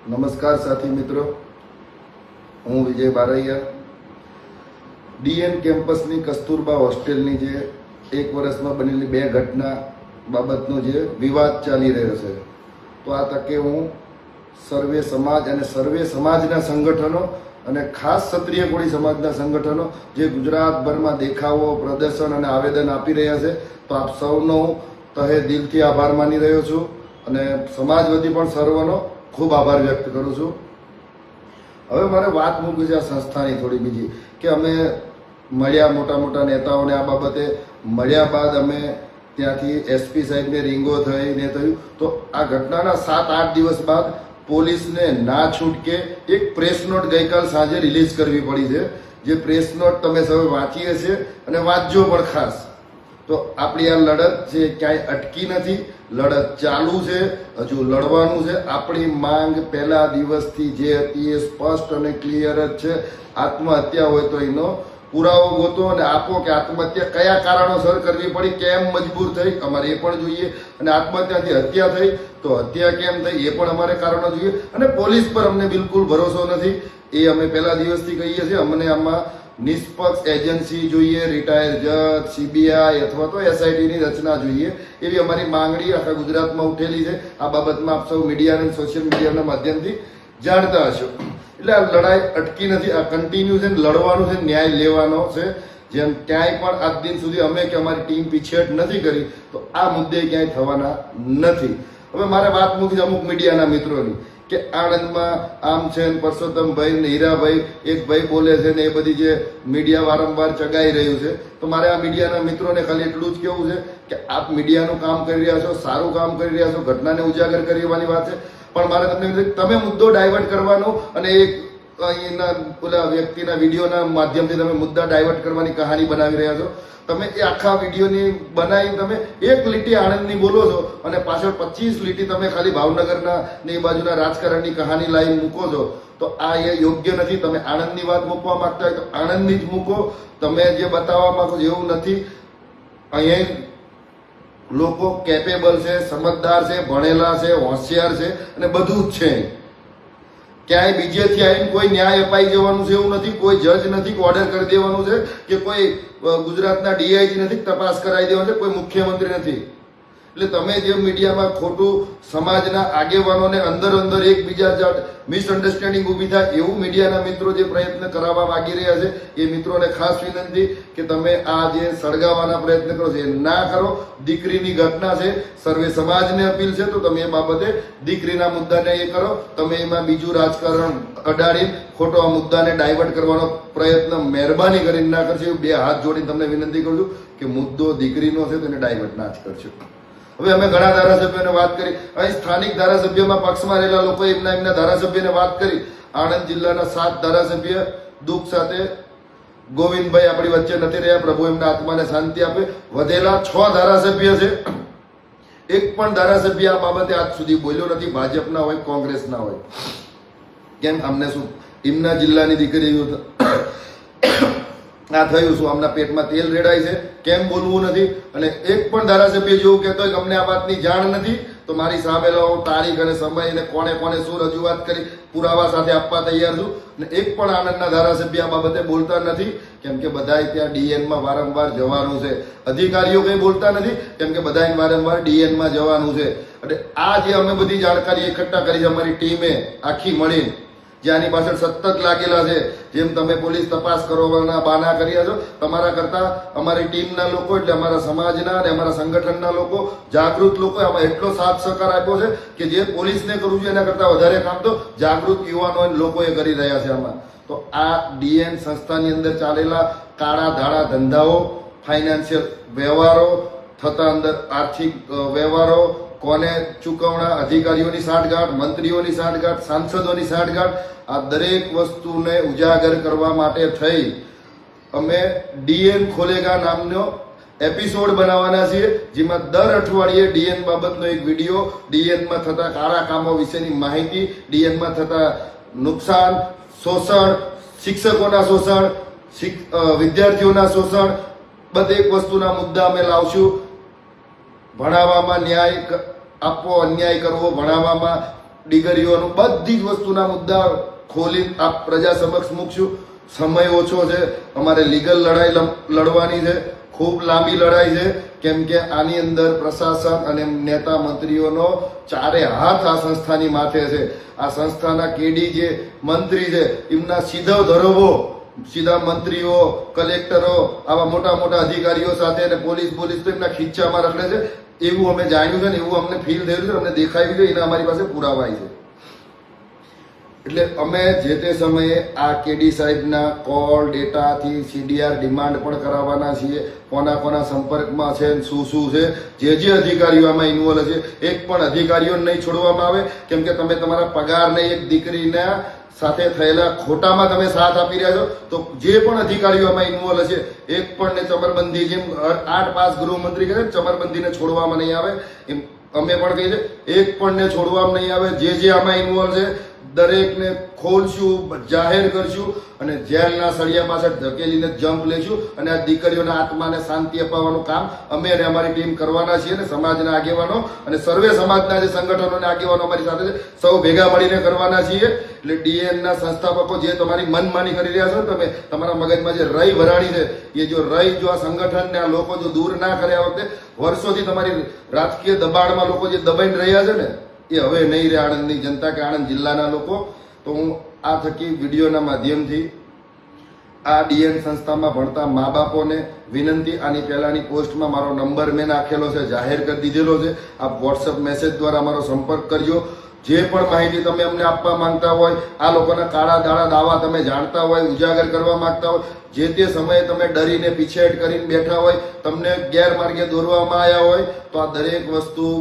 નમસ્કાર સાથી મિત્રો, હું વિજય બારૈયા. ડીએન કેમ્પસની કસ્તુરબા હોસ્ટેલની જે એક વર્ષમાં બનેલી બે ઘટના બાબતનો જે વિવાદ ચાલી રહ્યો છે, તો આ તકે હું સર્વે સમાજ અને સર્વે સમાજના સંગઠનો અને ખાસ ક્ષત્રિય કોળી સમાજના સંગઠનો જે ગુજરાતભરમાં દેખાવો, પ્રદર્શન અને આવેદન આપી રહ્યા છે, તો આપ સૌનો તહે દિલથી આભાર માની રહ્યો છું અને સમાજ વતી પણ સર્વનો ખૂબ આભાર વ્યક્ત કરું છું. હવે મારે વાત મૂકવી છે આ સંસ્થાની થોડી બીજી, કે અમે મળ્યા મોટા મોટા નેતાઓને આ બાબતે મળ્યા બાદ અમે ત્યાંથી એસપી સાહેબને રીંગો થઈને થયું, તો આ ઘટનાના 7-8 દિવસ બાદ પોલીસને ના છૂટકે એક પ્રેસ નોટ ગઈકાલ સાંજે રિલીઝ કરવી પડી છે. જે પ્રેસ નોટ તમે સૌ વાંચીએ છે અને વાંચજો પણ ખાસ. તો આપણી આ લડત છે ક્યાંય અટકી નથી, લડત ચાલુ છે, હજુ લડવાનું છે. આપણી માંગ પહેલા દિવસથી જે હતી એ સ્પષ્ટ અને ક્લિયર જ છે. આત્મહત્યા હોય તો એનો પુરાવો ગોતો અને આપો કે આત્મહત્યા કયા કારણોસર કરવી પડી, કેમ મજબૂર થઈ, અમારે એ પણ જોઈએ. અને આત્મહત્યાથી હત્યા થઈ તો હત્યા કેમ થઈ એ પણ અમારે કારણો જોઈએ. અને પોલીસ પર અમને બિલકુલ ભરોસો નથી, એ અમે પહેલા દિવસથી કહીએ છીએ. અમને આમાં નિષ્પક્ષ એજન્સી જોઈએ, રિટાયર જજ, સીબીઆઈ અથવા તો એસઆઈટીની રચના જોઈએ, એવી અમારી માંગણી આખા ગુજરાતમાં ઉઠેલી છે. આ બાબતમાં આપ સૌ મીડિયા અને સોશિયલ મીડિયાના માધ્યમથી જાણતા હશો. એટલે આ લડાઈ અટકી નથી, આ કન્ટિન્યુ છે, લડવાનું છે, ન્યાય લેવાનો છે. જેમ ક્યાંય પણ આજ દિન સુધી અમે કે અમારી ટીમ પીછેહટ નથી કરી, તો આ મુદ્દે ક્યાંય થવાના નથી. હવે મારે વાત મૂકી છે અમુક મીડિયાના મિત્રોની, કે આણંદમાં આમ છે ને પરસોત્તમભાઈ ને હીરાભાઈ એક ભાઈ બોલે છે ને એ બધી જે મીડિયા વારંવાર ચગાઈ રહ્યું છે. તો મારે આ મીડિયાના મિત્રોને ખાલી એટલું જ કહેવું છે કે આપ મીડિયાનું કામ કરી રહ્યા છો, સારું કામ કરી રહ્યા છો, ઘટનાને ઉજાગર કરવાની વાત છે, પણ મારે તમને તમે મુદ્દો ડાયવર્ટ કરવાનો અને એક અહીંના ઓલા વ્યક્તિના વિડીયોના માધ્યમથી તમે મુદ્દા ડાયવર્ટ કરવાની કહાની બનાવી રહ્યા છો. તમે એ આખા વિડીયોની બનાવી તમે એક લીટી આણંદની બોલો છો અને પાછળ 25 લીટી તમે ખાલી ભાવનગરના ને એ બાજુના રાજકારણની કહાની લાઈન મૂકો છો, તો આ એ યોગ્ય નથી. તમે આણંદની વાત મૂકવા માંગતા હોય તો આણંદની જ મૂકો. તમે જે બતાવવા માંગો છો એવું નથી. અહીંયા લોકો કેપેબલ છે, સમજદાર છે, ભણેલા છે, હોશિયાર છે અને બધું જ છે. ક્યાંય બીજેથી આવીને કોઈ ન્યાય અપાઈ જવાનું છે એવું નથી, કોઈ જજ નથી કે ઓર્ડર કરી દેવાનું છે, કે કોઈ ગુજરાતના ડીઆઈજી નથી તપાસ કરાવી દેવાનું છે, કોઈ મુખ્યમંત્રી નથી. એટલે તમે જે મીડિયામાં ખોટું સમાજના આગેવાનોને અંદર અંદર એકબીજા મિસઅન્ડરસ્ટેન્ડિંગ ઊભી થાય એવું મીડિયાના મિત્રો જે પ્રયત્ન કરાવવા માંગી રહ્યા છે, એ મિત્રોને ખાસ વિનંતી કે તમે આ જે સળગાવવાના પ્રયત્ન કરો છો એ ના કરો. દીકરીની ઘટના છે, સર્વે સમાજને અપીલ છે, તો તમે એ બાબતે દીકરીના મુદ્દાને એ કરો. તમે એમાં બીજું રાજકારણ અડાડી ખોટો આ મુદ્દાને ડાયવર્ટ કરવાનો પ્રયત્ન મહેરબાની કરીને ના કરશો. એવું બે હાથ જોડીને તમને વિનંતી કરું છું કે મુદ્દો દીકરીનો છે તેને ડાયવર્ટ ના જ કરશો. હવે અમે ઘણા ધારાસભ્યોને વાત કરી, અહીં સ્થાનિક ધારાસભ્યમાં પક્ષમાં રહેલા લોકો એમના ધારાસભ્યને વાત કરી. આણંદ જિલ્લાના 7 ધારાસભ્ય દુઃખ સાથે ગોવિંદભાઈ આપણી વચ્ચે નથી રહ્યા, પ્રભુ એમના આત્માને શાંતિ આપે. વધેલા 6 ધારાસભ્ય છે, એક પણ ધારાસભ્ય આ બાબતે આજ સુધી બોલ્યો નથી, ભાજપના હોય કોંગ્રેસના હોય. કેમ? અમને શું એમના જિલ્લાની દીકરી આ થયું શું, આમના પેટમાં તેલ રેડાય છે, કેમ બોલવું નથી? અને એક પણ ધારાસભ્ય જેવું કહેતો હોય કે અમને આ વાતની જાણ નથી, તો મારી સામે લાવો તારીખ અને સમય અને કોને કોને શું રજૂઆત કરી પુરાવા સાથે આપવા તૈયાર છું. અને એક પણ આણંદના ધારાસભ્ય આ બાબતે બોલતા નથી, કેમ કે બધાય ત્યાં ડીએનમાં વારંવાર જવાનું છે. અધિકારીઓ કંઈ બોલતા નથી, કેમ કે બધાય વારંવાર ડીએનમાં જવાનું છે. અને આ જે અમે બધી જાણકારી એકઠા કરી છે અમારી ટીમે આખી મળીને, જે આની પાછળ સતત લાગેલા છે, જેમ તમે પોલીસ તપાસ કરવાના બાના કર્યા છો, તમારા કરતા અમારી ટીમના લોકો એટલે અમારા સમાજના અને અમારા સંગઠનના લોકો, જાગૃત લોકો આમાં એટલો સાથ સહકાર આપ્યો છે કે જે પોલીસને કરવું છે એના કરતા વધારે કામ તો જાગૃત યુવાનો અને લોકોએ કરી રહ્યા છે આમાં. તો આ ડીએન સંસ્થાની અંદર ચાલેલા કાળા ધાડા ધંધાઓ, ફાઇનાન્શિયલ વ્યવહારો થતા, અંદર આર્થિક વ્યવહારો, કોને ચૂકવણા, અધિકારીઓની સાંઠગાંઠ, મંત્રીઓની સાંઠગાંઠ, સાંસદોની સાંઠગાંઠ, આ દરેક વસ્તુને ઉજાગર કરવા માટે થઈ અમે ડીએન ખોલેગા નામનો એપિસોડ બનાવવાના છીએ, જેમાં દર અઠવાડિયે ડીએન બાબતનો એક વિડીયો, ડીએનમાં થતા કાળા કામો વિશેની માહિતી, ડીએનમાં થતા નુકસાન, શોષણ, શિક્ષકોના શોષણ, વિદ્યાર્થીઓના શોષણ, બધી વસ્તુના મુદ્દા અમે લાવશું. ભણાવવામાં ન્યાય આપવો, અન્યાય કરવો, ભણાવવામાં દીકરીઓનું બધી જ વસ્તુના મુદ્દા ખોલી આપ પ્રજા સમક્ષ મૂકશું. સમય ઓછો છે, અમારે લીગલ લડાઈ લડવાની છે, ખૂબ લાંબી લડાઈ છે, કેમ કે આની અંદર પ્રશાસન અને નેતા મંત્રીઓનો ચારે હાથ આ સંસ્થાની માથે છે. આ સંસ્થાના કેડી જે મંત્રી છે એમના સીધા મંત્રીઓ, કલેક્ટરો, આવા મોટા મોટા અધિકારીઓ સાથે અને પોલીસ તો એમના ખીચામાં રખડે છે. એવું અમે જાણ્યું છે ને એવું અમને ફીલ થયેલું છે, અમને દેખાયું છે, એના અમારી પાસે પુરાવા છે. એટલે અમે જે તે સમયે આ કેડી સાહેબના કોલ ડેટાથી CDR ડિમાન્ડ પણ કરાવવાના છીએ. કોના સંપર્કમાં છે, શું છે, જે અધિકારીઓ આમાં ઇન્વોલ્વ છે, એક પણ અધિકારીઓને નહીં છોડવામાં આવે. કેમ કે તમે તમારા પગારને એક દીકરીના સાથે થયેલા ખોટામાં તમે સાથ આપી રહ્યા છો. તો જે પણ અધિકારીઓ આમાં ઇન્વોલ્વ છે એક પણ ને ચમરબંધી, જેમ 8 પાસ ગૃહમંત્રી કહે ચમરબંધીને છોડવામાં નહીં આવે, એમ અમે પણ કહીએ છીએ એક પણ ને છોડવામાં નહીં આવે. જે આમાં ઇન્વોલ્વ છે દરેકને ખોલશું, જાહેર કરશું અને જેલના સળિયા પાછળ ધકેલીને જંપ લેશું. અને આ દીકરીઓના આત્માને શાંતિ અપાવવાનું કામ અમે અને અમારી ટીમ કરવાના છીએ. અને સમાજના આગેવાનો અને સર્વે સમાજના જે સંગઠનોના આગેવાનો અમારી સાથે છે, સૌ ભેગા મળીને કરવાના છીએ. એટલે DNના સંસ્થાપકો જે તમારી મનમાની કરી રહ્યા છો, તમે તમારા મગજમાં જે રઈ ભરાણી છે, એ જો આ સંગઠનને આ લોકો જો દૂર ના કરે આ વખતે, વર્ષોથી તમારી રાજકીય દબાણમાં લોકો જે દબાઈને રહ્યા છે ને, એ હવે નહીં રહે આણંદની જનતા કે આણંદ જિલ્લાના લોકો. તો હું આ થકી વિડીયોના માધ્યમથી આ DN સંસ્થામાં ભણતા મા બાપોને વિનંતી, આની પહેલાની પોસ્ટમાં મારો નંબર મેં નાખેલો છે, જાહેર કરી દીધેલો છે. આપ WhatsApp મેસેજ દ્વારા મારો સંપર્ક કરજો. જે પણ માહિતી તમે અમને આપવા માંગતા હોય, આ લોકોના કાળા દાવા તમે જાણતા હોય, ઉજાગર કરવા માંગતા હોય, જે તે સમયે તમે ડરીને પીછેહટ કરીને બેઠા હોય, તમને ગેરમાર્ગે દોરવામાં આવ્યા હોય, તો આ દરેક વસ્તુ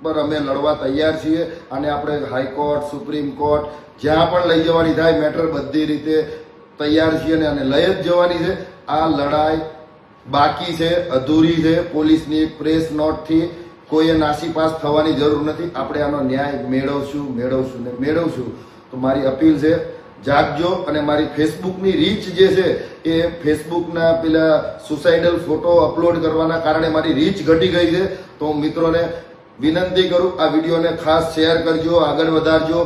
પર અમે લડવા તૈયાર છીએ. અને આપણે હાઈકોર્ટ, સુપ્રીમ કોર્ટ, જ્યાં પણ લઈ જવાની થાય મેટર બધી રીતે તૈયાર છીએ અને લઈ જ જવાની છે. આ લડાઈ બાકી છે, અધૂરી છે. પોલીસની એક પ્રેસ નોટથી કોઈએ નાસીપાસ થવાની જરૂર નથી. આપણે આનો ન્યાય મેળવશું. તો મારી અપીલ છે, જાગજો. અને મારી ફેસબુકની રીચ જે છે એ ફેસબુકના પેલા સુસાઇડલ ફોટો અપલોડ કરવાના કારણે મારી રીચ ઘટી ગઈ છે. તો હું મિત્રોને વિનંતી કરું, આ વિડીયોને ખાસ શેર કરજો, આગળ વધારજો,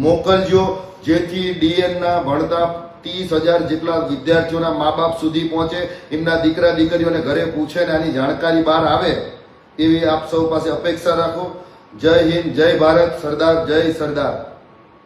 મોકલજો, જેથી DNના ભણતા 30,000 જેટલા વિદ્યાર્થીઓના મા બાપ સુધી પહોંચે, એમના દીકરા દીકરીઓને ઘરે પૂછે ને આની જાણકારી બહાર આવે, એવી આપ સૌ પાસે અપેક્ષા રાખો. જય હિન્દ, જય ભારત, સરદાર જય સરદાર.